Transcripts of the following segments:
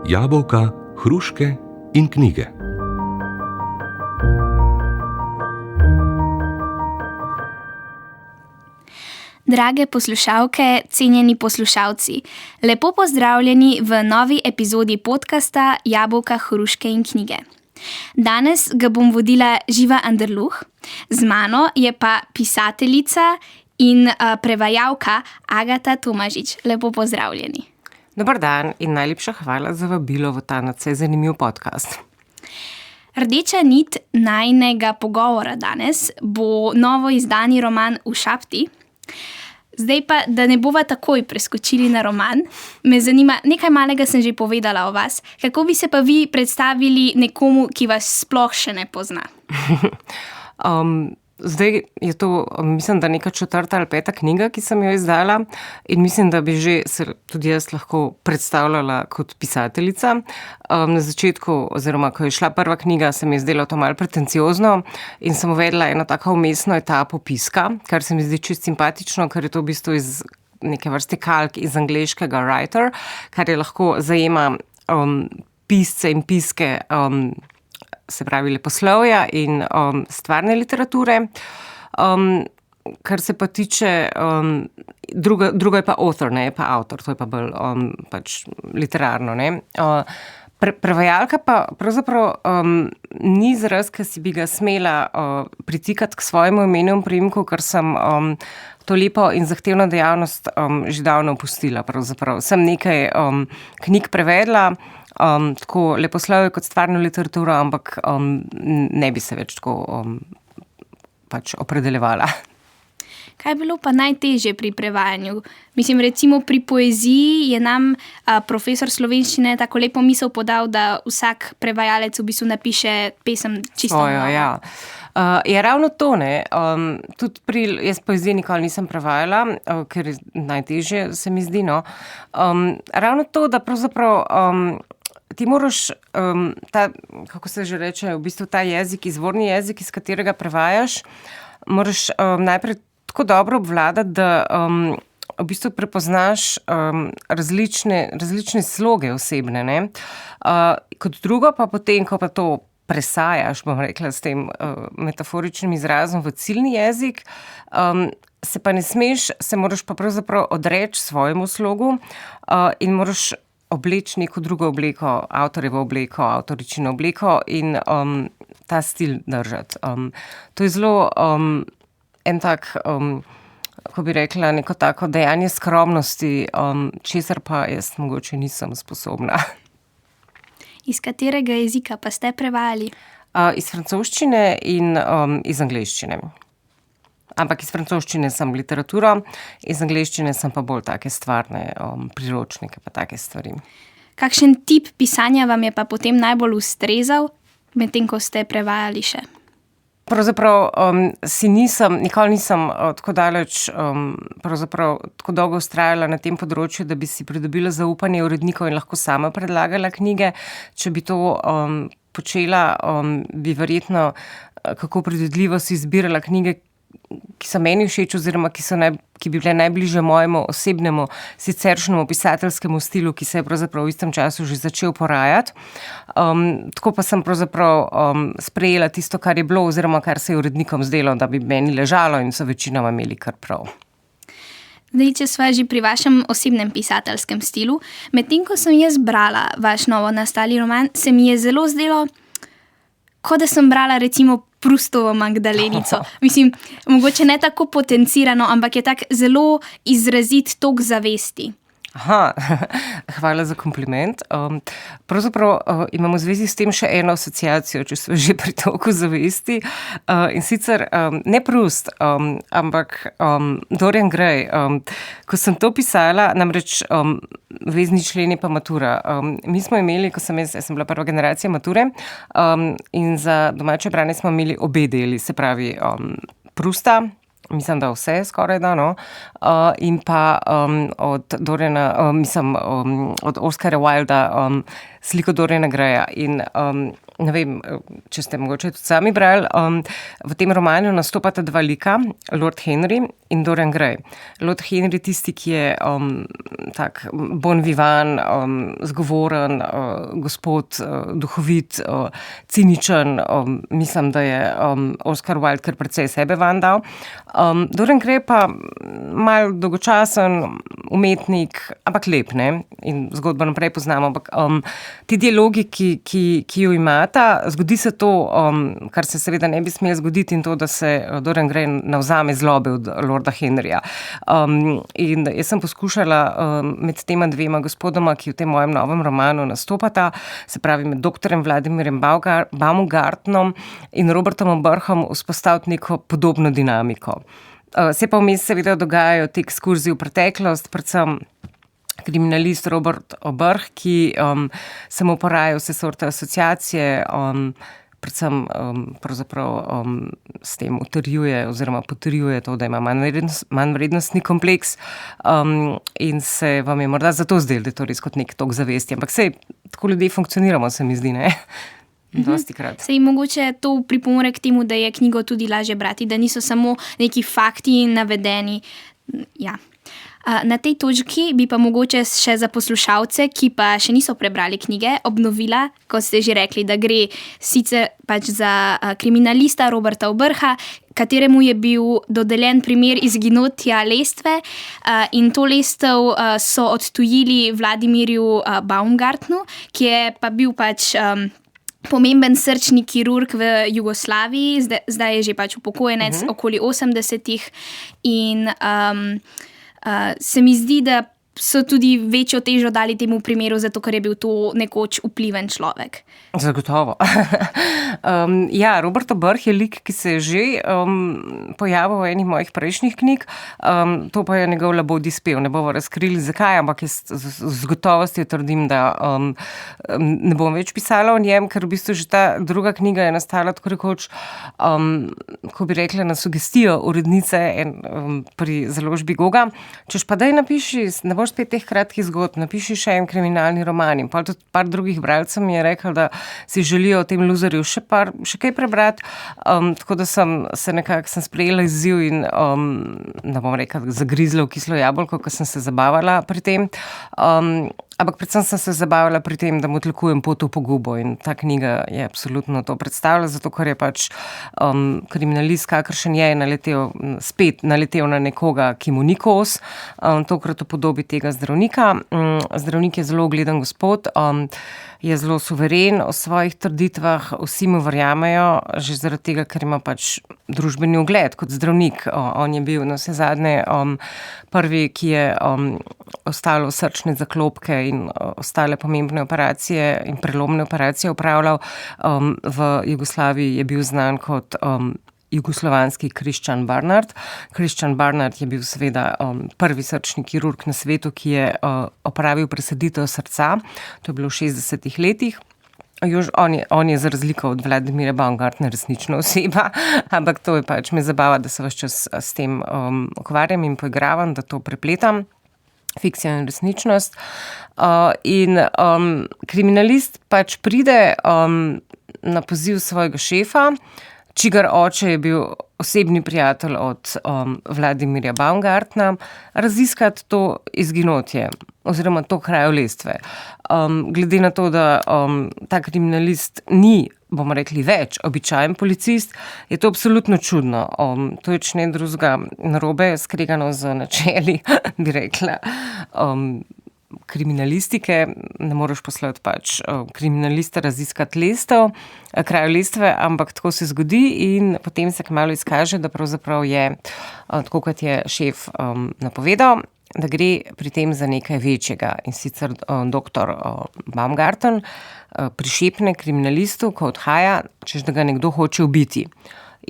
Jabolka, hruške in knjige. Drage poslušalke, cenjeni poslušalci, lepo pozdravljeni v novi epizodi podcasta Jabolka, hruške in knjige. Danes ga bom vodila Živa Anderluh, z mano je pa pisateljica in prevajalka Agata Tomažič. Lepo pozdravljeni. Dobar dan in najlepša hvala za vabilo v ta nadvse zanimiv podcast. Rdeča nit najinega pogovora danes bo novo izdani roman V šapti. Zdaj pa, da ne bova takoj preskočili na roman, me zanima, nekaj malega sem že povedala o vas. Kako bi se pa vi predstavili nekomu, ki vas sploh še ne pozna? Zdaj je to, mislim, da neka 4. ali 5. knjiga, ki sem jo izdala, in mislim, da bi že se tudi jaz lahko predstavljala kot pisateljica. Na začetku, oziroma ko je šla prva knjiga, se mi je zdelo to malo pretenciozno in sem uvedla eno tako vmesno etapo piska, kar se mi zdi čisto simpatično, ker je to v bistvu iz neke vrste kalk iz angleškega writer, kar je lahko zajema pisce in piske, se pravi leposlovja in stvarne literature. Kar se pa tiče, drugo je pa author, ne, je pa avtor, to je pa bolj pač literarno, ne. Prevajalka pa pravzaprav ni izraz, ki si bi ga smela pritikati k svojemu imenu in priimku, ker sem to lepo in zahtevno dejavnost že davno opustila. Pravzaprav sem nekaj knjig prevedla, tako leposlovje kot stvarno literaturo, ampak ne bi se več tako pač opredeljevala. Kaj je bilo pa najtežje pri prevajanju? Mislim, recimo pri poeziji je nam profesor slovenščine tako lepo misel podal, da vsak prevajalec v bistvu napiše pesem čisto novo. Ja. Je ravno to, ne. Tudi jaz poezije nikoli nisem prevajala, ker je najtežje, se mi zdi, no. Ravno to, da pravzaprav ti moraš kako se že reče, v bistvu ta jezik, izvorni jezik, iz katerega prevajaš, moraš najprej tako dobro obvladati, da v bistvu prepoznaš različne sloge osebne, ne. Kot drugo pa potem, ko pa to presajaš, bom rekla s tem metaforičnim izrazom v ciljni jezik, se moraš pa pravzaprav odreči svojemu slogu in moraš obleči neko drugo obleko, avtorjevo obleko, avtoričino obleko in ta stil držati. To je zelo en tak, kako bi rekla, neko tako dejanje skromnosti, česar pa jaz mogoče nisem sposobna. Iz katerega jezika pa ste prevajali? Iz francoščine in iz angleščine. Ampak iz francoščine sem literaturo, iz angleščine sem pa bolj take stvarne priročnike pa take stvari. Kakšen tip pisanja vam je pa potem najbolj ustrezal, medtem ko ste prevajali še? Pravzaprav nikoli nisem tako daleč, pravzaprav tako dolgo vztrajala na tem področju, da bi si pridobila zaupanje urednikov in lahko sama predlagala knjige. Če bi to počela, bi verjetno kako predvidljivo si izbirala knjige, ki so meni všeč oziroma ki bi bile najbližje mojemu osebnemu siceršnjemu pisateljskemu stilu, ki se je pravzaprav v istem času že začel porajati. Tako pa sem pravzaprav sprejela tisto, kar je bilo oziroma kar se je urednikom zdelo, da bi meni ležalo, in so večinoma imeli kar prav. Zdaj, če sva že pri vašem osebnem pisateljskem stilu, medtem ko sem jaz brala vaš novo nastali roman, se mi je zelo zdelo, kot da sem brala recimo Prustovo Magdalenico. Mislim, mogoče ne tako potencirano, ampak je tak zelo izrazit tok zavesti. Hvala za kompliment. Pravzaprav imam v zvezi s tem še eno asociacijo, če smo že pri toku zavesti. In sicer ne Proust, ampak Dorian Gray. Ko sem to pisala, namreč vezni členi pa matura. Mi smo imeli, jaz sem bila prva generacija mature, in za domače branje smo imeli obe deli, se pravi Prousta, mislim, da vse skoraj da, no. In pa od Doriana, od Oscara Wilda, sliko Doriana Graya. In ne vem, če ste mogoče tudi sami brali, v tem romanu nastopata dva lika, Lord Henry in Dorian Gray. Lord Henry tisti, ki je tak bon vivant, zgovoren, gospod, duhovit, ciničen, mislim, da je Oscar Wilde kar precej sebe van dal. Dorian Gray pa malo dolgočasen umetnik, ampak lep, ne? In zgodbo naprej poznamo, ampak ti dialogi, ki jo imata, zgodi se to, kar se seveda ne bi smelo zgoditi, in to, da se Dorian Gray navzame zlobe od Lorda Henryja. In jaz sem poskušala med tema dvema gospodoma, ki v tem mojem novem romanu nastopata, se pravi med doktorjem Vladimirjem Baumgartnom in Robertom Obrhom, vzpostaviti neko podobno dinamiko. Se pa vmes seveda dogajajo te ekskurzije v preteklost, predvsem kriminalist Robert Obrh, ki se mu porajajo vse sorte asociacije, predvsem pravzaprav s tem utrjuje oziroma potrjuje to, da ima manjvrednostni kompleks, in se vam je morda zato zdelo, da je to res kot nek tok zavesti. Ampak sej, tako ljudje funkcioniramo, se mi zdi, ne? Dostikrat. Sej mogoče to pripomore k temu, da je knjigo tudi lažje brati, da niso samo neki fakti navedeni. Ja. Na tej točki bi pa mogoče še za poslušalce, ki pa še niso prebrali knjige, obnovila, kot ste že rekli, da gre sicer pač za kriminalista Roberta Obrha, kateremu je bil dodeljen primer izginotja lestve, in to lestev so odtujili Vladimirju Baumgartnu, ki je pa bil pač pomemben srčni kirurg v Jugoslaviji, zdaj je že pač upokojenec, okoli 80-ih, in se mi zdi, da so tudi večjo težo dali temu primeru, zato ker je bil to nekoč vpliven človek. Zagotovo. Ja, Robert Obrh je lik, ki se je že pojavil v eni mojih prejšnjih knjig, to pa je njegov labodji spev. Ne bomo razkrili, zakaj, ampak jaz z gotovostjo trdim, da ne bom več pisala o njem, ker v bistvu že ta druga knjiga je nastala tako rekoč, ko bi rekla, na sugestijo urednice pri založbi Goga. Češ pa daj napiši, ne boš spet teh kratkih zgodb, napiši še en kriminalni roman. In pa tudi par drugih bralcev mi je rekel, da si želijo o tem luzerju še kaj prebrati, tako da sem sprejela izziv in da bom rekla, zagrizla v kislo jabolko, ko sem se zabavala pri tem. Ampak predvsem sem se zabavala pri tem, da mu tlikujem pot v pogubo, in ta knjiga je absolutno to predstavlja, zato ker je pač kriminalist, kakršen je naletel na nekoga, ki mu ni kos, tokrat v podobi tega zdravnika. Zdravnik je zelo ugleden gospod, je zelo suveren o svojih trditvah, vsi mu verjamejo, že zaradi tega, ker ima pač družbeni ugled kot zdravnik. On je bil navsezadnje prvi, ki je ostalo srčne zaklopke in ostale pomembne operacije in prelomne operacije opravljal. V Jugoslaviji je bil znan kot jugoslovanski Christian Barnard. Christian Barnard je bil seveda prvi srčni kirurg na svetu, ki je opravil presaditev srca. To je bilo v 60-ih letih. On je za razliko od Vladimirja Baumgartna resnična oseba, ampak to je pač me zabava, da se ves čas s tem ukvarjam in poigravam, da to prepletam, fikcijo in resničnost. In kriminalist pač pride na poziv svojega šefa, čigar oče je bil osebni prijatelj od Vladimirja Baumgartna, raziskati to izginotje oziroma to krajo lestve. Glede na to, da ta kriminalist ni, bomo rekli, več običajen policist, je to absolutno čudno. To je ne drugega narobe, skregano z načeli, bi rekla, kriminalistike. Ne moreš poslati pač kriminalista raziskati lestev, krajo lestve, ampak tako se zgodi in potem se kmalu izkaže, da pravzaprav je, tako kot je šef napovedal, da gre pri tem za nekaj večjega. In sicer doktor Baumgarten prišepne kriminalistu, ko odhaja, češ da ga nekdo hoče ubiti.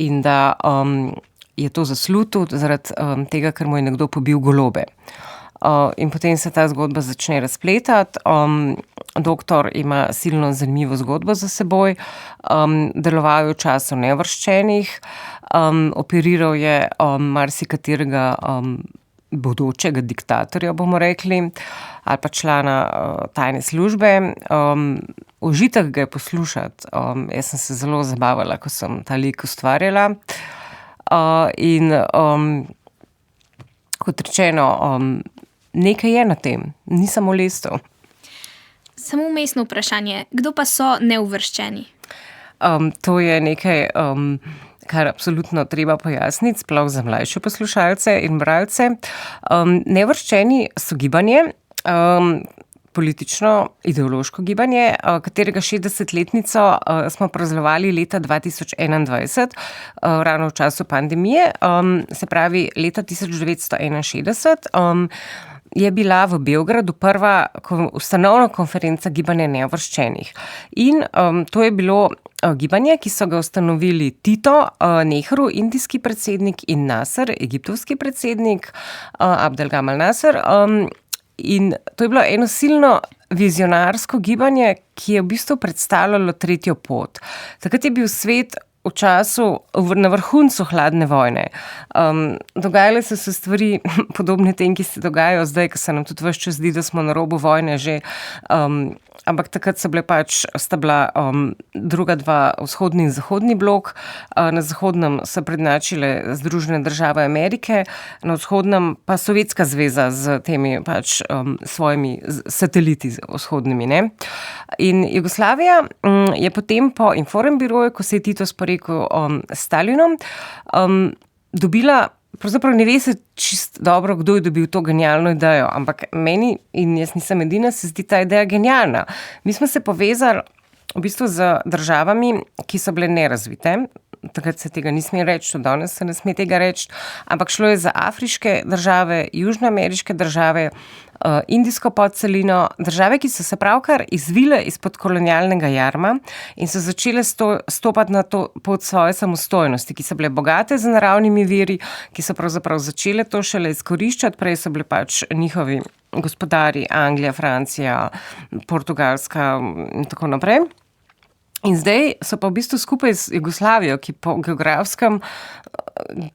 In da je to zaslutil zaradi tega, ker mu je nekdo pobil golobe. In potem se ta zgodba začne razpletati. Doktor ima silno zanimivo zgodbo za seboj, deloval je v času nevrščenih, operiral je marsikaterega bodočega diktatorja, bomo rekli, ali pa člana tajne službe. Užitek ga je poslušati. Jaz sem se zelo zabavala, ko sem ta lik ustvarjala. In kot rečeno, nekaj je na tem, ni samo lestev. Samo umestno vprašanje, kdo pa so neuvrščeni? To je nekaj, kar absolutno treba pojasniti, sploh za mlajše poslušalce in bralce. Neuvrščeni so gibanje, politično, ideološko gibanje, katerega 60-letnico smo praznovali leta 2021, ravno v času pandemije, se pravi leta 1961, je bila v Beogradu prva ustanovna konferenca gibanja neuvrščenih. In to je bilo gibanje, ki so ga ustanovili Tito, Nehru, indijski predsednik, in Nasser, egiptovski predsednik, Abdel Gamal Nasser. In to je bilo eno silno vizionarsko gibanje, ki je v bistvu predstavljalo tretjo pot. Takrat je bil svet v času, na vrhuncu hladne vojne. Dogajale so se stvari podobne tem, ki se dogajajo zdaj, ko se nam tudi ves čas zdi, da smo na robu vojne že, ampak takrat sta bila druga dva, vzhodni in zahodni blok. Na zahodnem so prednjačile Združene države Amerike, na vzhodnem pa Sovjetska zveza z temi svojimi sateliti vzhodnimi, ne. In Jugoslavija je potem po Informbiroju, ko se je Tito sporekel s Stalinom, dobila, pravzaprav ne ve se čisto dobro, kdo je dobil to genialno idejo, ampak meni, in jaz nisem edina, se zdi ta ideja genialna. Mi smo se povezali v bistvu z državami, ki so bile nerazvite. Takrat se tega ni smelo reči, tudi danes se ne sme tega reči, ampak šlo je za afriške države, južnoameriške države, indijsko podcelino, države, ki so se pravkar izvile izpod kolonialnega jarma in so začele stopati na to pot svoje samostojnosti, ki so bile bogate z naravnimi viri, ki so pravzaprav začele to šele izkoriščati, prej so bile njihovi gospodari, Anglija, Francija, Portugalska in tako naprej. In zdaj so pa v bistvu skupaj z Jugoslavijo, ki po geografskem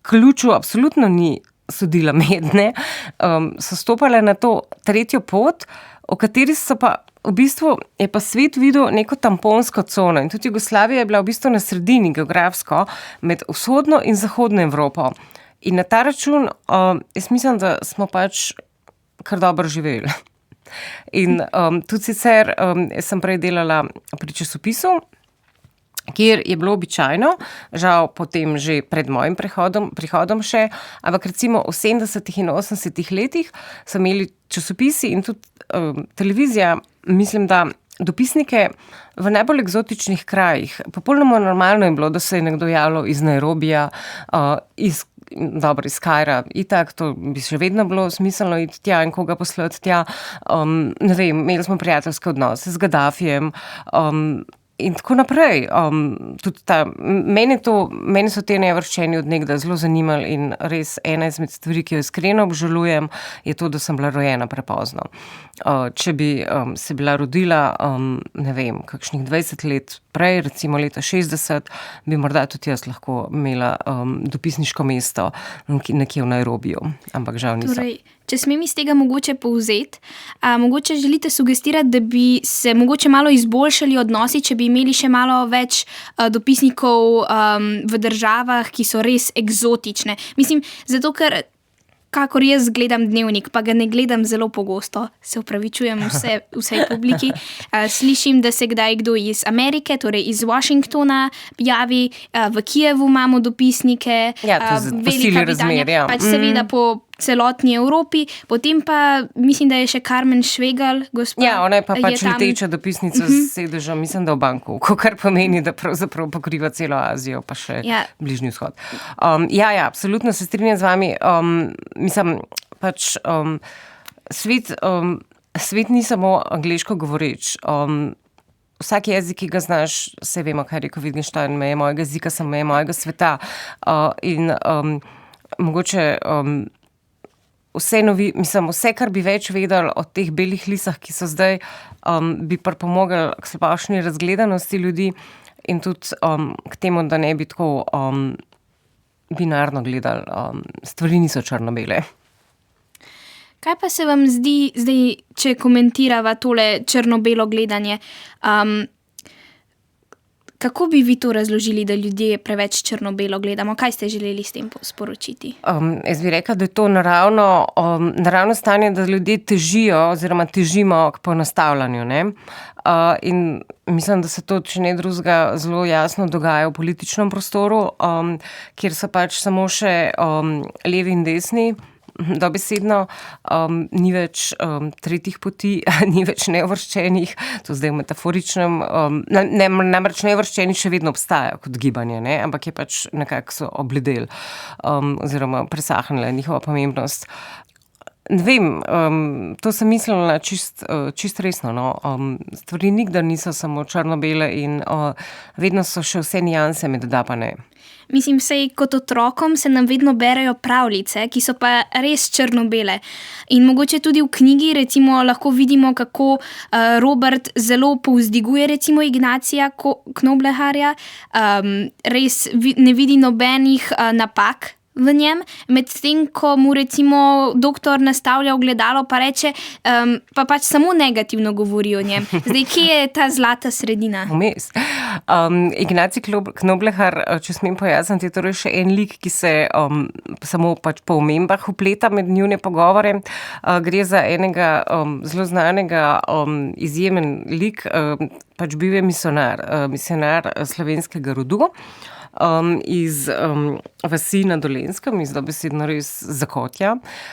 ključu absolutno ni sodila medne, so stopale na to tretjo pot, o kateri so pa v bistvu, je pa svet videl neko tamponsko cono. In tudi Jugoslavija je bila v bistvu na sredini geografsko med vzhodno in zahodno Evropo. In na ta račun, jaz mislim, da smo kar dobro živeli. In tudi sicer, jaz sem prej delala pri časopisu, kjer je bilo običajno, žal potem že pred mojim prihodom še, ampak recimo v 70. in 80. letih so imeli časopisi in tudi televizija, mislim, da dopisnike v najbolj eksotičnih krajih. Popolnoma normalno je bilo, da se je nekdo javljal iz Nairobija, iz Kaira, itak, to bi še vedno bilo smiselno iti tja in koga poslati tja. Ne vem, imeli smo prijateljske odnose z Gaddafijem, in tako naprej. Mene so te neuvrščeni od nekdaj zelo zanimali in res ena izmed stvari, ki jo iskreno obžalujem, je to, da sem bila rojena prepozno. Če bi se bila rodila, ne vem, kakšnih 20 let prej, recimo leta 60, bi morda tudi jaz lahko imela dopisniško mesto nekje v Nairobiju, ampak žal nisem. Torej, če smem iz tega mogoče povzeti, mogoče želite sugestirati, da bi se mogoče malo izboljšali odnosi, če bi imeli še malo več dopisnikov v državah, ki so res eksotične. Mislim, zato ker kakor jaz gledam Dnevnik, pa ga ne gledam zelo pogosto, se opravičujem vsej publiki, slišim, da se kdaj kdo iz Amerike, torej iz Washingtona javi, v Kijevu imamo dopisnike, Velika Britanija, seveda po celotni Evropi, potem pa mislim, da je še Carmen Švegal, gospod. Ja, ona je pa leteča dopisnica s sedežem, mislim, da v Bangkoku, kar pomeni, da pravzaprav pokriva celo Azijo, pa še Bližnji vzhod. Absolutno se strinjam z vami. Mislim, svet ni samo angleško govoreč. Vsak jezik, ki ga znaš, se vemo, kaj je rekel Wittgenstein, meje mojega jezika, sem meje mojega sveta. In mogoče vse, kar bi več vedeli o teh belih lisah, ki so zdaj, bi pripomogli k slabšni razgledanosti ljudi in tudi k temu, da ne bi tako binarno gledali. Stvari niso črno-bele. Kaj pa se vam zdi, zdaj, če komentirava tole črno-belo gledanje, kako bi vi to razložili, da ljudje preveč črno-belo gledamo? Kaj ste želeli s tem sporočiti? Jaz bi rekla, da je to naravno stanje, da ljudje težijo oziroma težimo k poenostavljanju, ne? In mislim, da se to, če ne drugega, zelo jasno dogaja v političnem prostoru, kjer so pač samo še levi in desni, dobesedno, ni več tretjih poti, ni več neuvrščenih, to zdaj v metaforičnem, namreč neuvrščeni še vedno obstajajo kot gibanje, ne? Ampak je pač nekako so obledel oziroma presahnila njihova pomembnost. Ne vem, to sem mislila čist resno, no. Stvari nikdar niso samo črno-bele in vedno so še vse nijanse med dodapane. Mislim, sej kot otrokom se nam vedno berejo pravljice, ki so pa res črno-bele. In mogoče tudi v knjigi recimo lahko vidimo, kako Robert zelo povzdiguje recimo Ignacija Knobleharja, res ne vidi nobenih napak v njem, medtem ko mu recimo doktor nastavlja ogledalo pa reče, pa pač samo negativno govori o njem. Zdaj, kje je ta zlata sredina? Vmes. Ignacij Knoblehar, če smem pojasniti, je torej še en lik, ki se samo pač po omembah vpleta med njune pogovore. Gre za enega zelo znanega, izjemen lik, pač bil je misionar slovenskega rodu. Iz vasi na Dolenjskem, iz dobesedno res Zakotja,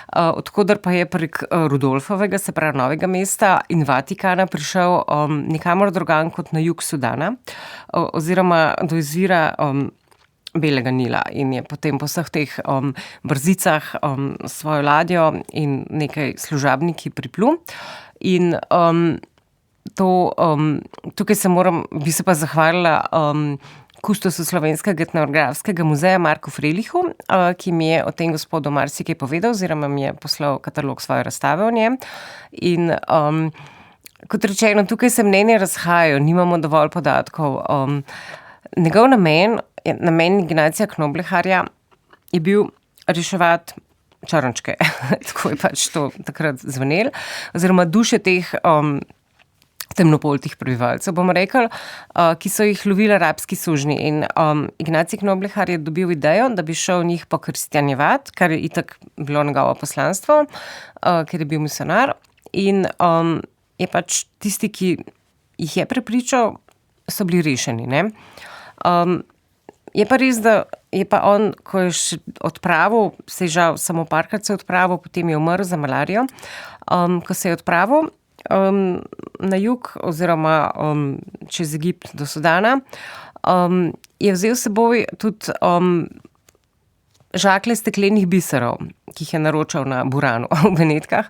odkudar pa je prek Rudolfovega, se pravi Novega mesta in Vatikana prišel nikamor drugam kot na jug Sudana, oziroma do izvira Belega Nila in je potem po vseh teh brzicah svojo ladjo in nekaj služabniki priplul. In tukaj bi se pa zahvalila kustosu Slovenskega etnografskega muzeja Marku Frelichu, ki mi je o tem gospodu marsikaj povedal, oziroma mi je poslal katalog svoje razstave o njem. In kot rečeno, tukaj se mnenje razhajajo, nimamo dovolj podatkov. Njegov namen Ignacija Knobleharja je bil reševati črnčke, tako je pač to takrat zvenelo, oziroma duše teh temnopoltih prebivalcev, bomo rekli, ki so jih lovili arabski sužnji. In Ignacij Knoblehar je dobil idejo, da bi šel njih pokristjanjevati, kar je itak bilo njegovo poslanstvo, ker je bil misionar. In je pač tisti, ki jih je prepričal, so bili rešeni, ne. Je pa res, da je pa on, ko je še odpravil, se je žal samo parkrat se odpravil, potem je umrl za malarijo, ko se je odpravil na jug oziroma čez Egipt do Sudana, je vzel s seboj tudi žaklje steklenih biserov, ki jih je naročal na Buranu v Benetkah.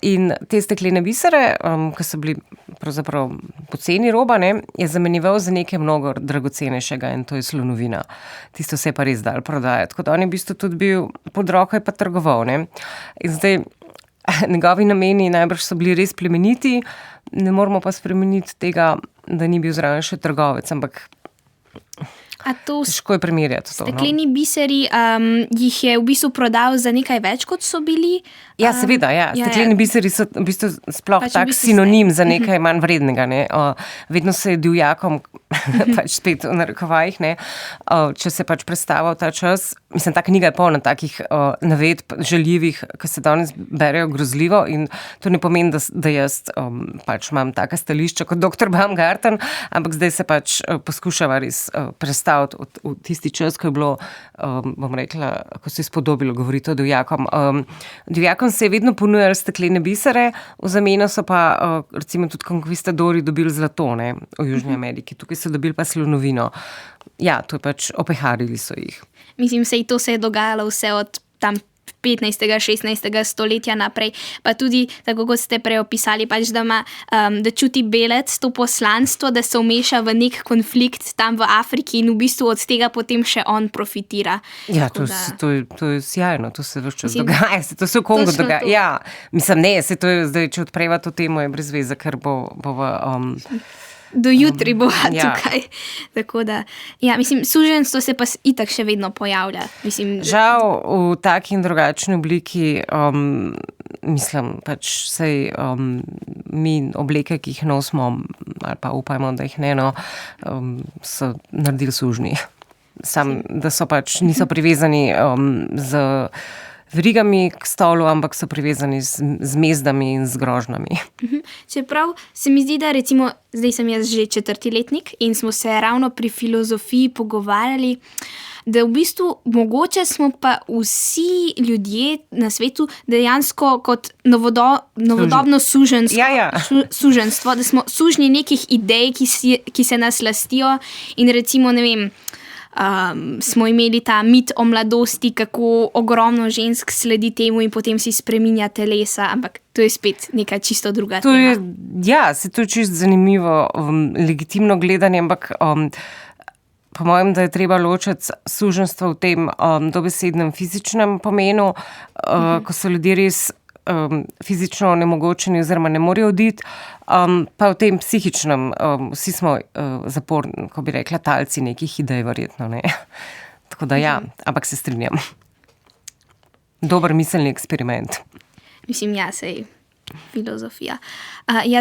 In te steklene bisere, ki so bili pravzaprav poceni roba, ne, je zamenjeval za nekaj mnogo dragocenejšega in to je slonovina. Tisto se je pa res dal prodajati. Tako da on je v bistvu tudi bil pod roko, je pa trgoval, ne. In zdaj njegovi nameni najbrž so bili res plemeniti, ne moramo pa spremeniti tega, da ni bil zraven še trgovec, ampak težko je primerjati to. Stekleni biseri jih je v bistvu prodal za nekaj več, kot so bili? Ja, seveda, ja. Stekleni biseri so v bistvu sploh pač tak sinonim za nekaj manj vrednega, ne. Vedno se je divjakom, pač spet v narekovajih, ne, če se pač predstavil ta čas. Mislim, ta knjiga je polna takih navedb žaljivih, ki se danes berejo grozljivo in to ne pomeni, da jaz pač imam taka stališča kot doktor Baumgarten, ampak zdaj se pač poskušava res predstaviti v tisti čas, ko je bilo, bom rekla, ko se je spodobilo govoriti o divjakom. Divjakom se je vedno ponujali steklene bisere, v zameno so pa recimo tudi konkvistadori dobili zlato, ne, v Južni Ameriki. Tukaj so dobili pa slonovino. Ja, to je pač opeharili so jih. Mislim, to se je dogajalo vse od tam 15. 16. stoletja naprej, pa tudi, tako kot ste prej opisali, pač da čuti belec to poslanstvo, da se vmeša v nek konflikt tam v Afriki in v bistvu od tega potem še on profitira. Ja, to je sjajno, to se več čas dogaja, to se v Kongu dogaja. Ja, mislim, ne, to je zdaj, če odpreva to temo, je brez veze, ker bo do jutri bo tukaj. Tako da, ja, mislim, suženjstvo se pa itak še vedno pojavlja. Mislim, žal v taki in drugačni obliki mislim, pač sej mi obleke, ki jih nosimo, ali pa upajmo, da jih ne, so naredili sužnji. Sam, da so pač niso privezani z verigami k stolu, ampak so privezani z mezdami in z grožnami. Čeprav se mi zdi, da recimo, zdaj sem jaz že 4. letnik in smo se ravno pri filozofiji pogovarjali, da v bistvu mogoče smo pa vsi ljudje na svetu dejansko kot novodobno suženjstvo, suženjstvo, da smo sužnji nekih idej, ki se nas lastijo in recimo, ne vem, smo imeli ta mit o mladosti, kako ogromno žensk sledi temu in potem si spreminja telesa, ampak to je spet neka čisto druga tema. Se to je čisto zanimivo, legitimno gledanje, ampak po mojem, da je treba ločiti suženjstvo v tem dobesednem fizičnem pomenu, ko so ljudje res fizično onemogočeni oziroma ne morejo oditi, pa v tem psihičnem, vsi smo zaporni, ko bi rekla, talci nekih idej, verjetno, ne. Tako da ampak se strinjam. Dober miselni eksperiment. Mislim, sej filozofija.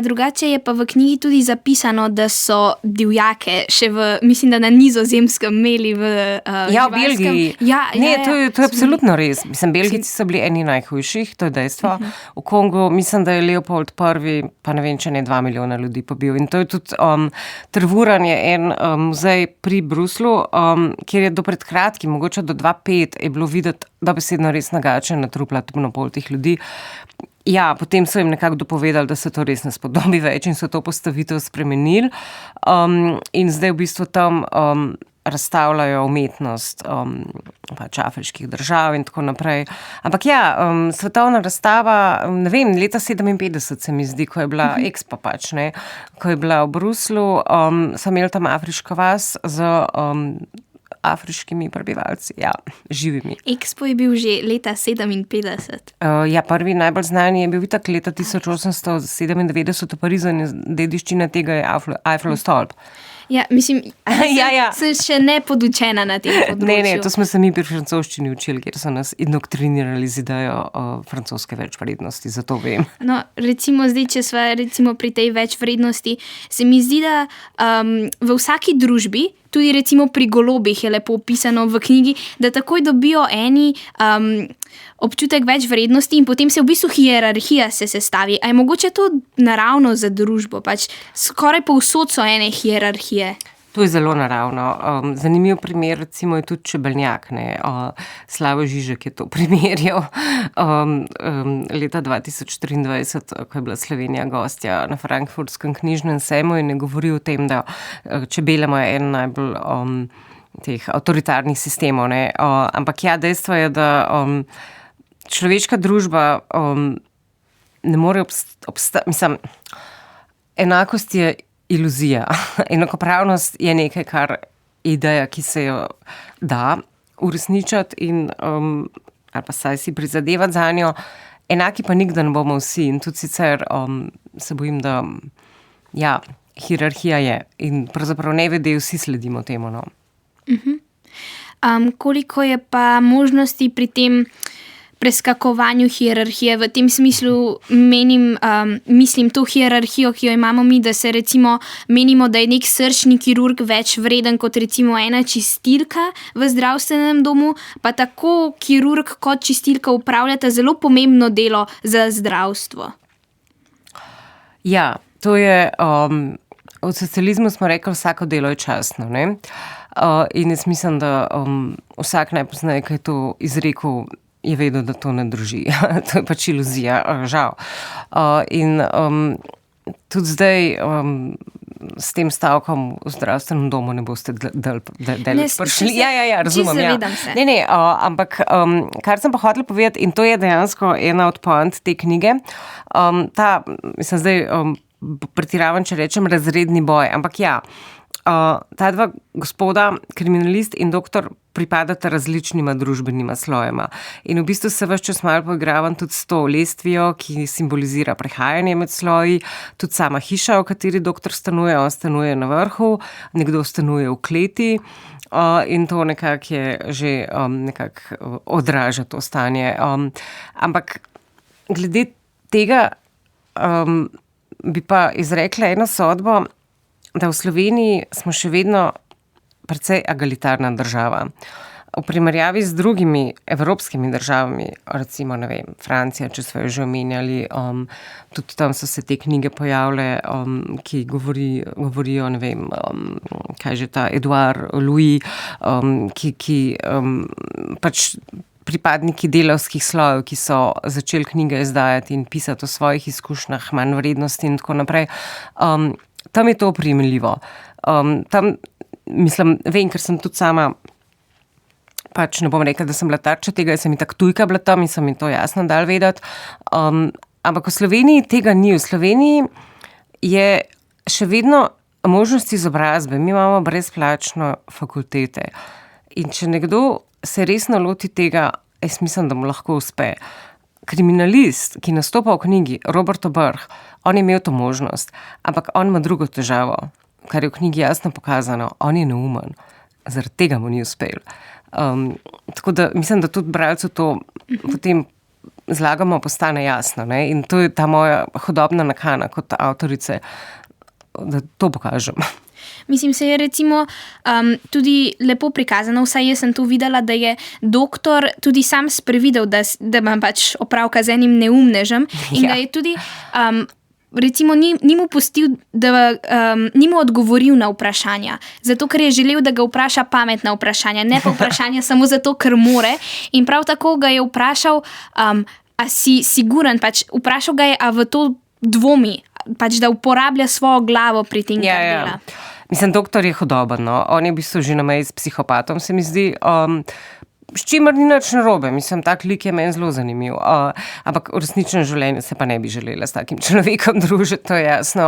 Drugače je pa v knjigi tudi zapisano, da so divjake še mislim, da na Nizozemskem imeli v v Belgiji. To je absolutno res. Mislim, Belgijci so bili eni najhujših, to je dejstvo. V Kongu, mislim, da je Leopold I, pa ne vem, če ne 2 milijona ljudi pobil. In to je tudi Tervuren je en muzej pri Bruslu, kjer je do pred kratkim, mogoče do 2005, je bilo videti dobesedno res nagačena trupla temnopol tih ljudi. Potem so jim nekako dopovedali, da se to res ne spodobi več in so to postavitev spremenili. In zdaj v bistvu tam razstavljajo umetnost pač afriških držav in tako naprej. Ampak svetovna razstava, ne vem, leta 57 se mi zdi, ko je bila Expo pač, ne, ko je bila v Bruslu, so imeli tam afriško vas z afriškimi prebivalci, živimi. Expo je bil že leta 57. Prvi najbolj znani je bil itak leta 1897 v Parizu in dediščina tega je Eiffelov stolp. Mislim, sem še ne podučena na tem področju. Ne, to smo se mi pri francoščini učili, kjer so nas indoktrinirali z idejo francoske večvrednosti, zato vem. No, recimo zdaj, če sva recimo pri tej večvrednosti, se mi zdi, da v vsaki družbi, tudi recimo pri golobih je lepo opisano v knjigi, da takoj dobijo eni občutek več vrednosti in potem se v bistvu hierarhija se sestavi. A je mogoče to naravno za družbo? Pač skoraj povsod so ene hierarhije. To je zelo naravno. Zanimiv primer recimo je tudi čebeljak. Slavoj Žižek je to primerjal leta 2023, ko je bila Slovenija gostja na Frankfurtskem knjižnem sejmu in je govoril o tem, da čebele imajo en najbolj teh avtoritarnih sistemov. Ampak dejstvo je, da človeška družba ne more mislim, enakost je iluzija. Enakopravnost je nekaj, kar ideja, ki se jo da uresničiti in ali pa saj si prizadevati zanjo. Enaki pa nikdar ne bomo vsi in tudi sicer se bojim, da hierarhija je in pravzaprav nevede vsi sledimo temu. Koliko je pa možnosti pri tem preskakovanju hierarhije? V tem smislu mislim to hierarhijo, ki jo imamo mi, da se recimo menimo, da je nek srčni kirurg več vreden kot recimo ena čistilka v zdravstvenem domu, pa tako kirurg kot čistilka upravljata zelo pomembno delo za zdravstvo. To je v socializmu smo rekli, vsako delo je častno, ne? In jaz mislim, da vsak najpoznaje, ki je to izrekel, je vedel, da to ne drži. To je pač iluzija, žal. In tudi zdaj s tem stavkom v zdravstvenem domu ne boste daleč prišli. Razumem. Zavedam se. Ampak kar sem pa hotela povedati, in to je dejansko ena od poant te knjige, mislim zdaj pretiravam, če rečem razredni boj, ampak ta dva gospoda, kriminalist in doktor, pripadata različnima družbenima slojema. In v bistvu se ves čas malo poigravam tudi s to lestvijo, ki simbolizira prehajanje med sloji, tudi sama hiša, v kateri doktor stanuje, on stanuje na vrhu, nekdo stanuje v kleti, in to nekako je že nekako odraža to stanje. Ampak glede tega bi pa izrekla eno sodbo, da v Sloveniji smo še vedno precej egalitarna država. V primerjavi z drugimi evropskimi državami, recimo, ne vem, Francija, če smo jo že omenjali, tudi tam so se te knjige pojavile, ki govorijo, ne vem, kaj že ta Edouard Louis, ki pač pripadniki delavskih slojev, ki so začeli knjige izdajati in pisati o svojih izkušnjah, manj vrednosti in tako naprej. Tam je to primerljivo. Tam, mislim, vem, ker sem tudi sama, pač ne bom rekla, da sem bila tarča tega, sem in tako tujka bila tam in sem mi to jasno dal vedeti. Ampak v Sloveniji tega ni. V Sloveniji je še vedno možnost izobrazbe. Mi imamo brezplačno fakultete. In če nekdo se resno loti tega, jaz mislim, da mu lahko uspe. Kriminalist, ki nastopa v knjigi, Robert Obrh, on je imel to možnost, ampak on ima drugo težavo, kar je v knjigi jasno pokazano. On je neumen. Zaradi tega mu ni uspel. Tako da mislim, da tudi bralcu to potem zlagamo, postane jasno. Ne? In to je ta moja hudobna nakana kot avtorice, da to pokažem. Mislim, se je recimo tudi lepo prikazano, vsaj jaz sem tu videla, da je doktor tudi sam sprevidel, da ima pač opravka z enim neumnežem in da je tudi recimo ni mu pustil, da ni mu odgovoril na vprašanja, zato ker je želel, da ga vpraša pametna vprašanja, ne pa vprašanja samo zato, ker more. In prav tako ga je vprašal, a si siguren, pač vprašal ga je, a v to dvomi, pač da uporablja svojo glavo pri tem, kar dela. Mislim, doktor je hudoben, no. On je v bistvu že na meji s psihopatom, se mi zdi. S čimer ni nič narobe, mislim, tak lik je meni zelo zanimiv. Ampak v resničnem življenju se pa ne bi želela s takim človekom družiti, to je jasno.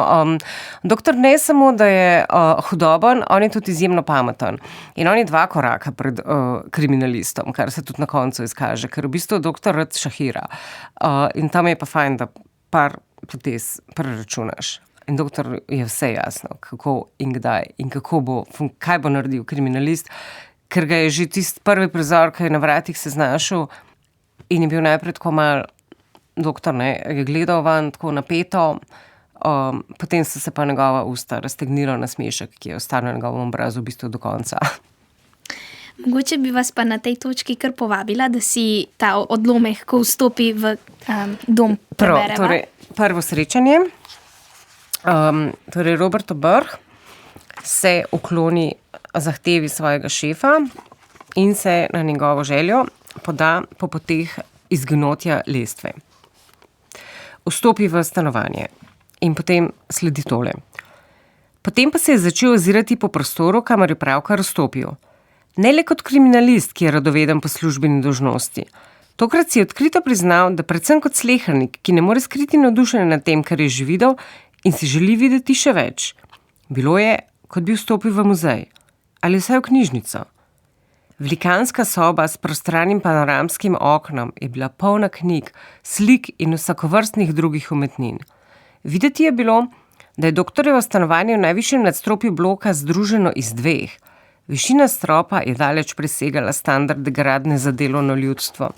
Doktor ne samo, da je hudoben, on je tudi izjemno pameten. In on je 2 koraka pred kriminalistom, kar se tudi na koncu izkaže, ker v bistvu doktor rad šahira. In tam je pa fajn, da par potez preračunaš. In doktor je vse jasno, kako in kdaj in kaj bo naredil kriminalist, ker ga je že tisti prvi prizor, ki je na vratih se znašel in je bil najprej tako mal, doktor je gledal van tako napeto, potem so se pa njegova usta raztegnila na smešek, ki je ostal na njegovem obrazu v bistvu do konca. Mogoče bi vas pa na tej točki kar povabila, da si ta odlomek, ko vstopi v dom, prebereva. Torej, prvo srečanje. Torej Robert Obrh se ukloni zahtevi svojega šefa in se na njegovo željo poda po poteh izginotja lestve. Vstopi v stanovanje in potem sledi tole. Potem pa se je začel ozirati po prostoru, kamor je pravkar vstopil. Ne le kot kriminalist, ki je radoveden po službeni dolžnosti. Tokrat si je odkrito priznal, da predvsem kot slehernik, ki ne more skriti navdušenja nad tem, kar je že videl, in si želi videti še več. Bilo je, kot bi vstopil v muzej ali vsaj v knjižnico. Velikanska soba s prostranim panoramskim oknom je bila polna knjig, slik in vsakovrstnih drugih umetnin. Videti je bilo, da je doktorjevo stanovanje v najvišjem nadstropju bloka združeno iz 2. Višina stropa je daleč presegala standarde gradnje za delovno ljudstvo.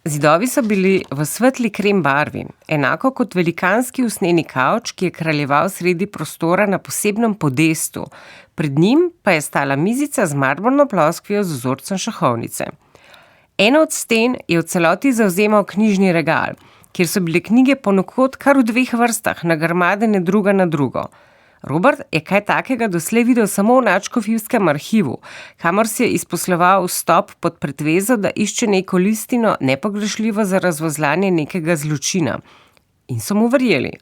Zidovi so bili v svetli krem barvi, enako kot velikanski usnjeni kavč, ki je kraljeval sredi prostora na posebnem podestu. Pred njim pa je stala mizica z marmorno ploskvijo z vzorcem šahovnice. Eno od sten je v celoti zavzemal knjižni regal, kjer so bile knjige ponekod kar v 2 vrstah, nagrmadene druga na drugo. Robert je kaj takega doslej videl samo v nadškofijskem arhivu, kamor si je izposloval vstop pod pretvezo, da išče neko listino nepogrešljivo za razvozlanje nekega zločina. In so mu verjeli.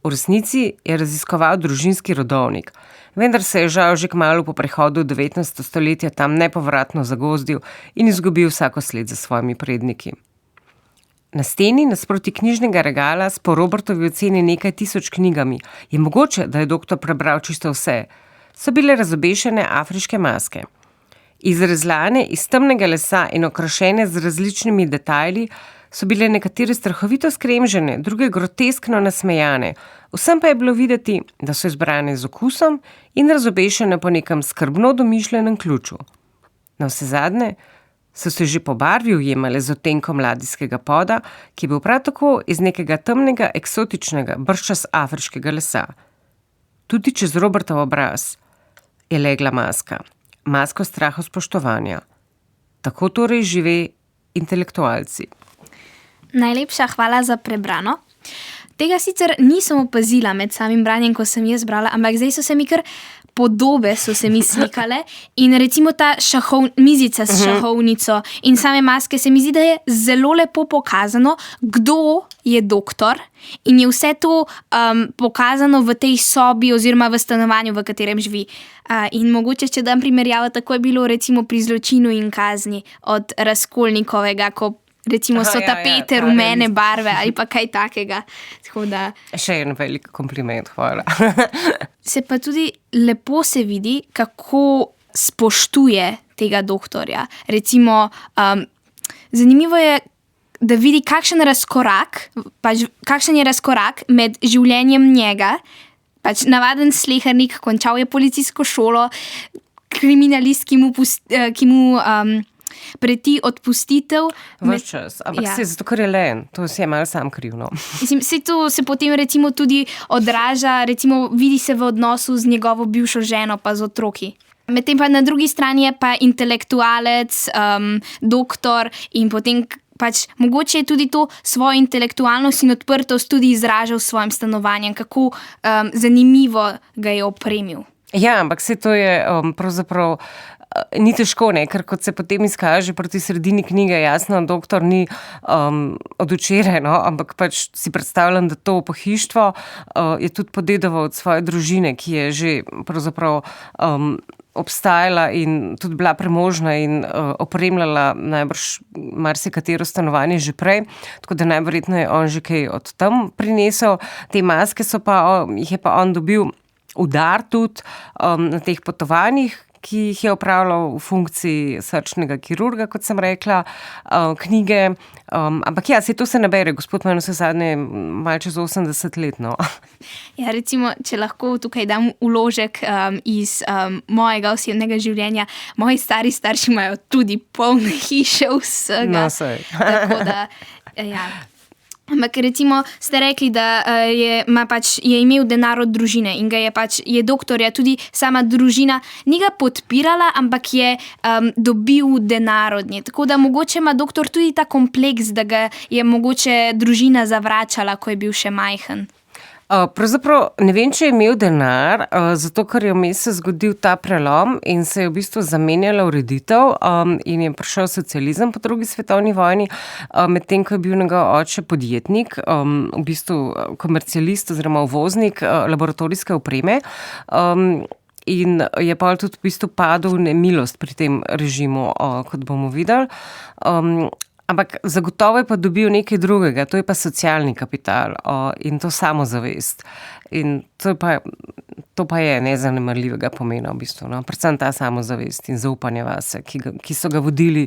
V resnici je raziskoval družinski rodovnik, vendar se je žal že kmalu po prehodu 19. stoletja tam nepovratno zagozdil in izgubil vsako sled za svojimi predniki. Na steni nasproti knjižnega regala s po Robertovi oceni nekaj tisoč knjigami je mogoče, da je doktor prebral čisto vse. So bile razobešene afriške maske. Izrezlane iz temnega lesa in okrašene z različnimi detajli so bile nekatere strahovito skremžene, druge groteskno nasmejane. Vsem pa je bilo videti, da so izbrane z okusom in razobešene po nekem skrbno domišljenem ključu. Navsezadnje so se že po barvi ujemale z odtenkom ladijskega poda, ki je bil prav tako iz nekega temnega, eksotičnega, bržčas afriškega lesa. Tudi čez Robertov obraz je legla maska. Masko strahospoštovanja. Tako torej žive intelektualci. Najlepša hvala za prebrano. Tega sicer nisem opazila med samim branjem, ko sem jaz brala, ampak zdaj so se mi kar podobe so se mi slikale in recimo ta mizica s šahovnico in same maske se mi zdi, da je zelo lepo pokazano, kdo je doktor in je vse to pokazano v tej sobi oziroma v stanovanju, v katerem živi. In mogoče, če dam primerjavo, tako je bilo recimo pri Zločinu in kazni od Razkolnikovega, ko recimo so tapete rumene barve ali pa kaj takega. Da, še en velik kompliment, hvala. Se pa tudi lepo se vidi, kako spoštuje tega doktorja. Recimo, zanimivo je, da vidi, kakšen je razkorak med življenjem njega, pač navaden slehernik, končal je policijsko šolo, kriminalist, ki mu preti odpustitev. Ves čas, ampak se zato, ker je len, to se je malo sam krivno. Vse to se potem recimo tudi odraža, recimo vidi se v odnosu z njegovo bivšo ženo pa z otroki. Medtem pa na drugi strani je pa intelektualec, doktor in potem pač mogoče je tudi to svojo intelektualnost in odprtost tudi izražal s svojim stanovanjem, kako zanimivo ga je opremil. Ja, ampak se to je pravzaprav ni težko, ne? Ker kot se potem izkaže proti sredini knjige, jasno, doktor ni od včeraj, no? Ampak pač si predstavljam, da to pohištvo je tudi podedoval od svoje družine, ki je že pravzaprav obstajala in tudi bila premožna in opremljala najbrž marsikatero stanovanje že prej, tako da najverjetneje on že kaj od tam prinesel. Te maske jih je pa on dobil v dar tudi na teh potovanjih, ki jih je opravljal v funkciji srčnega kirurga, kot sem rekla, knjige. Ampak ja, to se nabere, gospod ima vse zadnje malo čez 80 let, no. Ja, recimo, če lahko tukaj dam vložek iz mojega osebnega življenja, moji starši imajo tudi polne hiše vsega. No, saj. Tako da, ja. Ampak recimo ste rekli, da je imel denar od družine in je doktorja tudi sama družina ni ga podpirala, ampak je dobil denar od nje. Tako da mogoče ima doktor tudi ta kompleks, da ga je mogoče družina zavračala, ko je bil še majhen. Pravzaprav ne vem, če je imel denar, zato ker je vmes se zgodil ta prelom in se je v bistvu zamenjala ureditev in je prišel socializem po drugi svetovni vojni, medtem ko je bil njegov oče podjetnik, v bistvu komercialist oziroma uvoznik laboratorijske opreme. In je pa tudi v bistvu padel v nemilost pri tem režimu, kot bomo videli. Ampak zagotovo je pa dobil nekaj drugega, to je pa socialni kapital in to samozavest. In to pa je nezanemarljivega pomena v bistvu, no? Predvsem ta samozavest in zaupanje vase, ki so ga vodili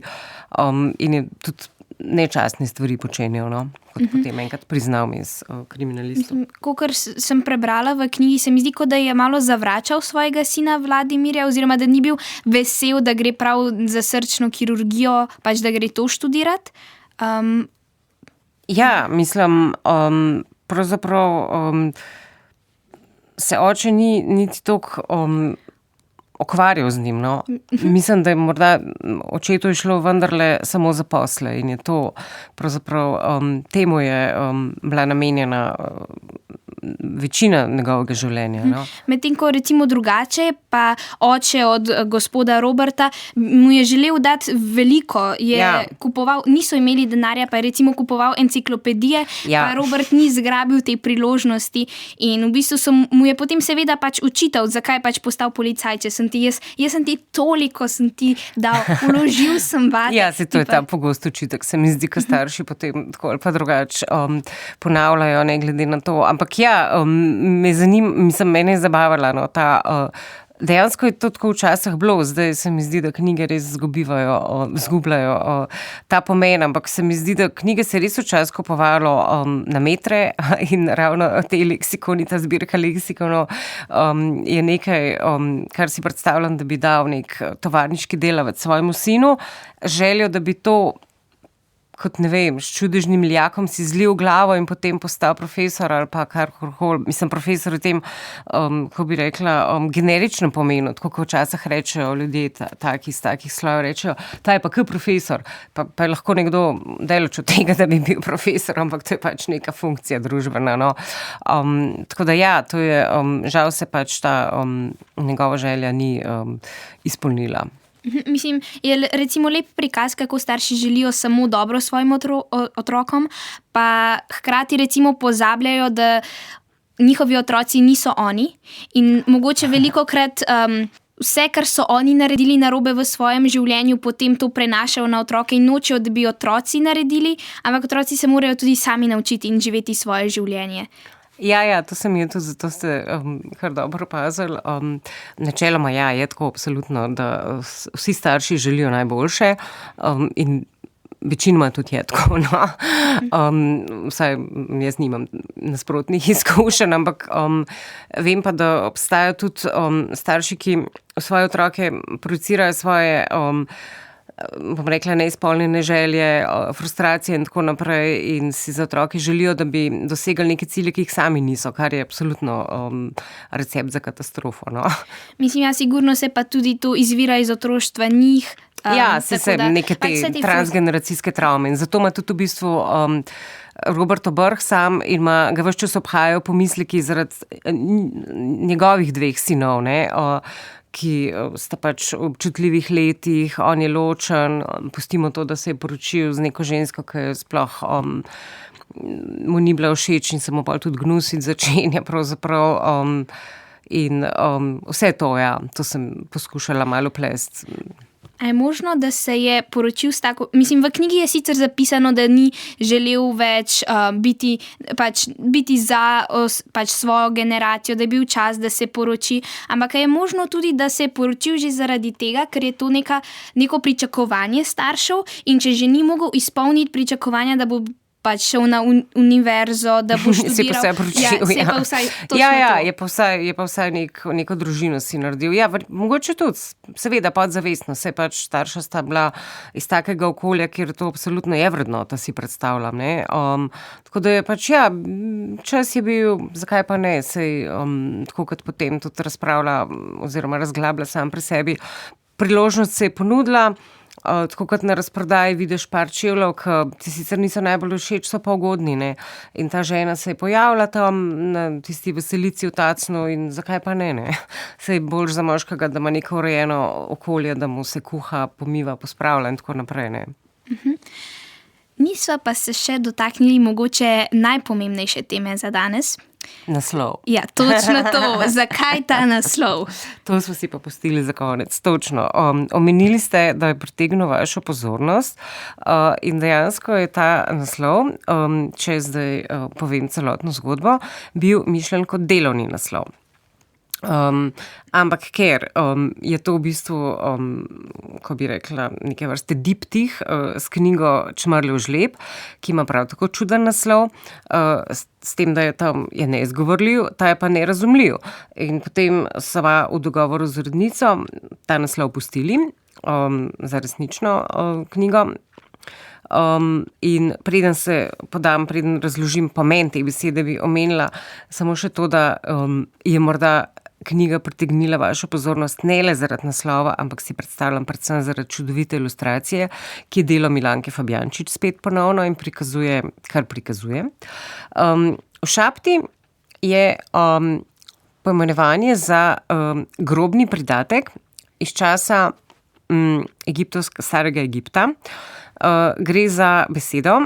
in je tudi nečastne stvari počenjal, no? Kot potem enkrat priznal iz kriminalistov. Kakor sem prebrala v knjigi, se mi zdi, kot da je malo zavračal svojega sina Vladimirja, oziroma da ni bil vesel, da gre prav za srčno kirurgijo, pač da gre to študirati. Ja, mislim, pravzaprav se oče niti toliko okvarjal z njim, no. Mislim, da je morda očetu je šlo vendarle samo za posle in je to pravzaprav temu je bila namenjena večina njegovega življenja. No? Medtem ko recimo drugače, pa oče od gospoda Roberta mu je želel dati veliko, niso imeli denarja, pa je recimo kupoval enciklopedije, pa Robert ni zgrabil te priložnosti in v bistvu mu je potem seveda pač učital, zakaj pač postal policaj, če sem ti jaz sem ti toliko sem ti dal, položil sem vate. Ja, to je ta pogost učitek, se mi zdi, ko starši potem tako ali pa drugače ponavljajo, ne glede na to, ampak ja, mene je zabavala, no, ta Dejansko je to tako včasih bilo, zdaj se mi zdi, da knjige res zgubljajo ta pomen, ampak se mi zdi, da knjige se res včasih kupovalo na metre in ravno te leksikoni, ta zbirka leksikonov je nekaj, kar si predstavljam, da bi dal nek tovarniški delavec svojemu sinu, željo, da bi to kot ne vem, s čudežnim ljakom si zlil glavo in potem postal profesor ali pa karkoli. Mislim, profesor v tem, ko bi rekla, generičnem pomenu, tako kot včasih rečejo ljudje iz takih slojev, rečejo, ta je pa profesor, pa je lahko nekdo daleč od tega, da bi bil profesor, ampak to je pač neka funkcija družbena, no. Tako da ja, to je, žal se pač ta njegova želja ni izpolnila. Mislim, je recimo lep prikaz, kako starši želijo samo dobro svojim otrokom, pa hkrati recimo pozabljajo, da njihovi otroci niso oni in mogoče velikokrat vse, kar so oni naredili narobe v svojem življenju, potem to prenašajo na otroke in nočejo, da bi otroci naredili, ampak otroci se morajo tudi sami naučiti in živeti svoje življenje. Ja, to se mi je tudi, zato ste kar dobro opazili. Načeloma je tako absolutno, da vsi starši želijo najboljše in večinoma tudi je tako, no. Vsaj jaz nimam nasprotnih izkušenj, ampak vem pa, da obstajajo tudi starši, ki svoje otroke projicirajo svoje bom rekla, neizpolnjene želje, frustracije in tako naprej in si za otroke želijo, da bi dosegali neke cilje, ki jih sami niso, kar je absolutno recept za katastrofo, no. Mislim, sigurno se pa tudi to izvira iz otroštva njih. Se neke te transgeneracijske travme in zato ima tudi v bistvu Robert Obrh sam in ga ves čas obhajajo pomisleki zaradi njegovih dveh sinov, ne, ki sta pač v občutljivih letih, on je ločen, pustimo to, da se je poročil z neko žensko, ki je sploh mu ni bila všeč in se mu pa tudi gnusiti začenja pravzaprav in vse to, to sem poskušala malo plesti. A je možno, da se je poročil s tako... Mislim, v knjigi je sicer zapisano, da ni želel več biti za svojo generacijo, da je bil čas, da se poroči, ampak je možno tudi, da se je poročil že zaradi tega, ker je to neko pričakovanje staršev in če že ni mogel izpolniti pričakovanja, da bo pač šel na univerzo, da bo študiral. Se je pa vse poročil, je pa vsaj neko družino si naredil. Ja, mogoče tudi, seveda podzavestno, se je pač starša sta bila iz takega okolja, kjer to absolutno je vrednota, si predstavljam, ne. Tako da je pač, čas je bil, zakaj pa ne, sej tako kot potem tudi razpravlja oziroma razglablja sam pri sebi, priložnost se je ponudila. Tako kot na razprodaji vidiš par čevljev, ki ti sicer niso najbolj všeč, so pa ugodni, ne. In ta žena se je pojavila tam na tisti veselici v Tacnu in zakaj pa ne. Saj bolj za moškega, da ima neko urejeno okolje, da mu se kuha, pomiva, pospravlja in tako naprej, ne. Nisva pa se še dotaknili mogoče najpomembnejše teme za danes. Naslov. Ja, točno to. Zakaj ta naslov? To smo si pa pustili za konec, točno. Omenili ste, da je pritegnil vašo pozornost in dejansko je ta naslov, če zdaj povem celotno zgodbo, bil mišljen kot delovni naslov. Ampak ker je to v bistvu, ko bi rekla, neke vrste diptih s knjigo Čmrljev žleb, ki ima prav tako čuden naslov, s tem, da je neizgovorljiv, ta je pa nerazumljiv. In potem sva v dogovoru z urednico ta naslov pustili za resnično knjigo. In preden razložim pomen te besede, bi omenila samo še to, da je morda knjiga pritegnila vašo pozornost ne le zaradi naslova, ampak si predstavljam predvsem zaradi čudovite ilustracije, ki je delo Milanke Fabjančič spet ponovno in kar prikazuje. V šapti je poimenovanje za grobni pridatek iz časa starega Egipta. Gre za besedo,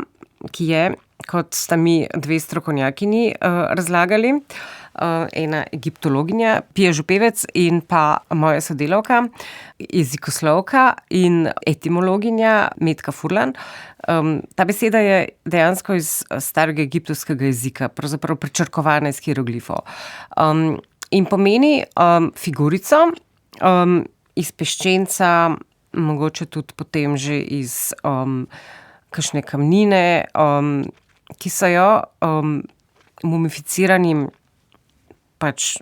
ki je, kot sta mi dve strokovnjakinji razlagali, ena egiptologinja, Pia Župevec in pa moja sodelavka, jezikoslovka in etimologinja Metka Furlan. Ta beseda je dejansko iz starega egiptovskega jezika, pravzaprav prečrkovana iz hieroglifov. In pomeni figurico iz peščenca, mogoče tudi potem že iz kakšne kamnine, ki so jo mumificiranim pač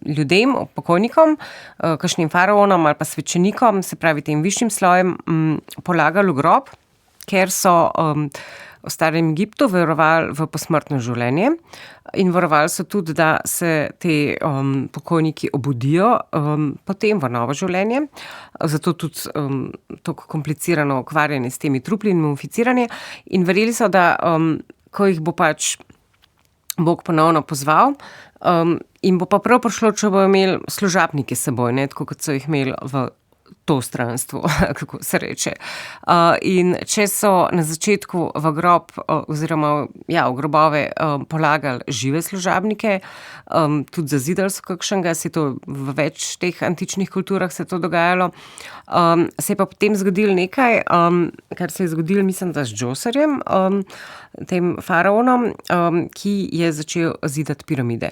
ljudem, pokojnikom, kakšnim faraonom ali pa svečenikom, se pravi tem višjim slojem, polagali v grob, ker so v starem Egiptu verovali v posmrtno življenje in verovali so tudi, da se te pokojniki obudijo potem v novo življenje. Zato tudi tako komplicirano ukvarjanje s temi trupli in mumificiranje. In verjeli so, da ko jih bo pač Bog ponovno pozval, in bo pa prav prišlo, če bo imeli služabnike s seboj, ne, tako kot so jih imeli v to stranstvo, kako se reče. In če so na začetku v grob oziroma v grobove polagali žive služabnike, tudi zazidali so kakšnega, se je to v več teh antičnih kulturah se je to dogajalo, se je pa potem zgodilo nekaj, kar se je zgodilo, mislim, da s Džosarjem, tem faraonom, ki je začel zidati piramide.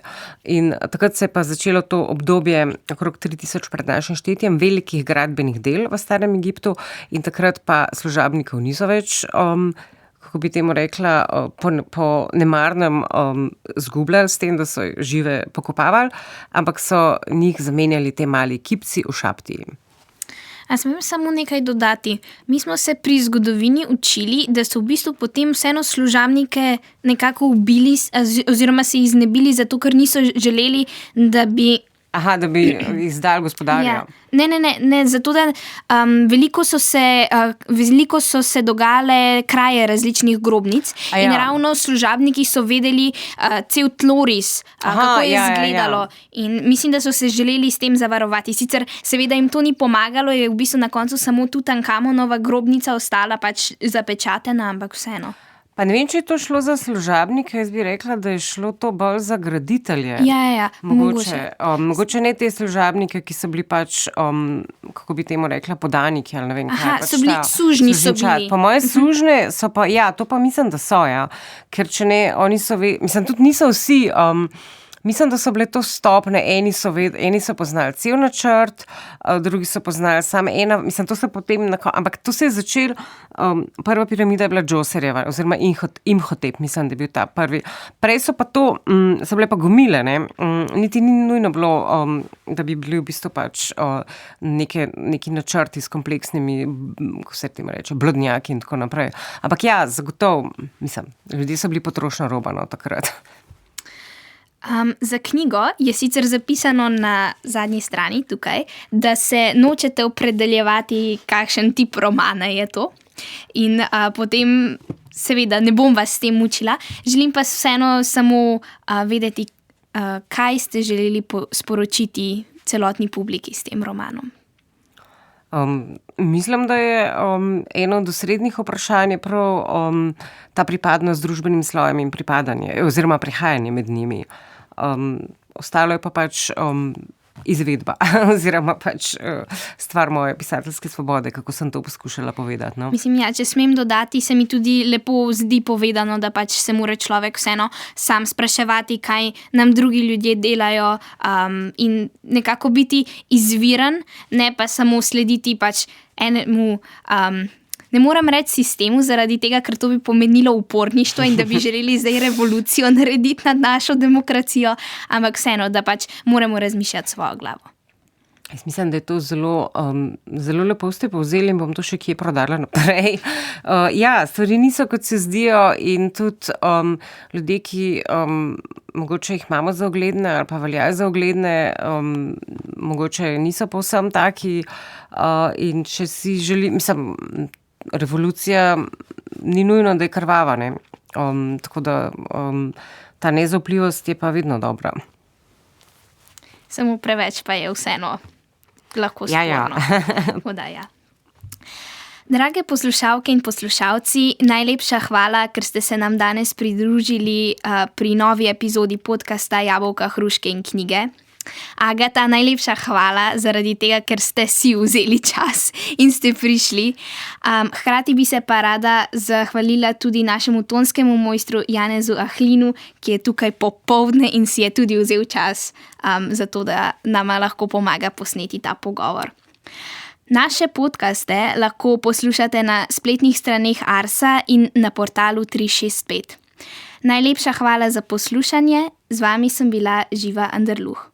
In takrat se je pa začelo to obdobje okrog 3000 pred našim štetjem velikih gradbenih del v starem Egiptu in takrat pa služabnikov niso več, kako bi temu rekla, po nemarnem zgubljali s tem, da so žive pokopavali, ampak so njih zamenjali te mali kipci v šapti. A smem samo nekaj dodati? Mi smo se pri zgodovini učili, da so v bistvu potem vseeno služabnike nekako ubili oziroma se jih znebili, zato ker niso želeli, da bi... Aha, da bi izdali gospodarja. Ja. Ne, zato da veliko so se dogajale kraje različnih grobnic in ravno služabniki so vedeli cel tloris, kako je izgledalo. In mislim, da so se želeli s tem zavarovati. Sicer seveda jim to ni pomagalo, je v bistvu na koncu samo Tutankamonova grobnica ostala pač zapečatena, ampak vseeno. Pa ne vem, če je to šlo za služabnike, jaz bi rekla, da je šlo to bolj za graditelje. Ja, mogoče ne te služabnike, ki so bili pač, kako bi temu rekla, podaniki ali ne vem kaj. Aha, pač so bili sužnji, so bili. Po moje sužne so pa, to pa mislim, da so, ker če ne, oni so, mislim, tudi niso vsi, mislim, da so bile to stopne, eni so poznali cel načrt, drugi so poznali samo ena, mislim, to se potem, ampak to se je začelo, prva piramida je bila Džosarjeva, oziroma Imhotep, mislim, da je bil ta prvi. Prej so pa to, so bile pa gomile, ne, niti ni nujno bilo, da bi bili v bistvu pač neki načrti s kompleksnimi, kako se temu reče, blodnjaki in tako naprej. Ampak zagotovo, mislim, ljudje so bili potrošno robano takrat. Za knjigo je sicer zapisano na zadnji strani tukaj, da se nočete opredeljevati, kakšen tip romana je to. In potem seveda ne bom vas s tem mučila. Želim pa vseeno samo vedeti, kaj ste želeli sporočiti celotni publiki s tem romanom. Mislim, da je eno od osrednjih vprašanj prav ta pripadnost družbenim slojem in pripadanje, oziroma prihajanje med njimi. Ostalo je pa pač izvedba oziroma pač stvar moje pisateljske svobode, kako sem to poskušala povedati. No? Mislim, če smem dodati, se mi tudi lepo zdi povedano, da pač se mora človek vseeno sam spraševati, kaj nam drugi ljudje delajo in nekako biti izviren, ne pa samo slediti pač enemu... Ne moram reči sistemu, zaradi tega, ker to bi pomenilo uporništvo in da bi želeli zdaj revolucijo narediti nad našo demokracijo, ampak vseeno, da pač moramo razmišljati svojo glavo. Jaz mislim, da je to zelo lepo ste povzeli in bom to še kje prodala naprej. Stvari niso, kot se zdijo in tudi ljudje, ki mogoče jih imamo za ogledne ali pa veljajo za ogledne, mogoče niso povsem taki in če si želim, mislim, revolucija ni nujno, da je krvava, ne. Tako da ta nezaupljivost je pa vedno dobra. Samo preveč pa je vseeno lahko sporno. Ja. Drage poslušalke in poslušalci, najlepša hvala, ker ste se nam danes pridružili pri novi epizodi podcasta Jabolka, hruške in knjige. Agata, najlepša hvala zaradi tega, ker ste si vzeli čas in ste prišli. Hkrati bi se pa rada zahvalila tudi našemu tonskemu mojstru Janezu Ahlinu, ki je tukaj popoldne in si je tudi vzel čas, zato da nama lahko pomaga posneti ta pogovor. Naše podcaste lahko poslušate na spletnih straneh Arsa in na portalu 365. Najlepša hvala za poslušanje, z vami sem bila Živa Anderluh.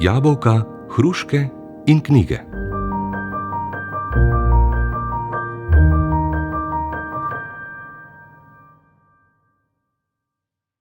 Jabolka, hruške in knjige.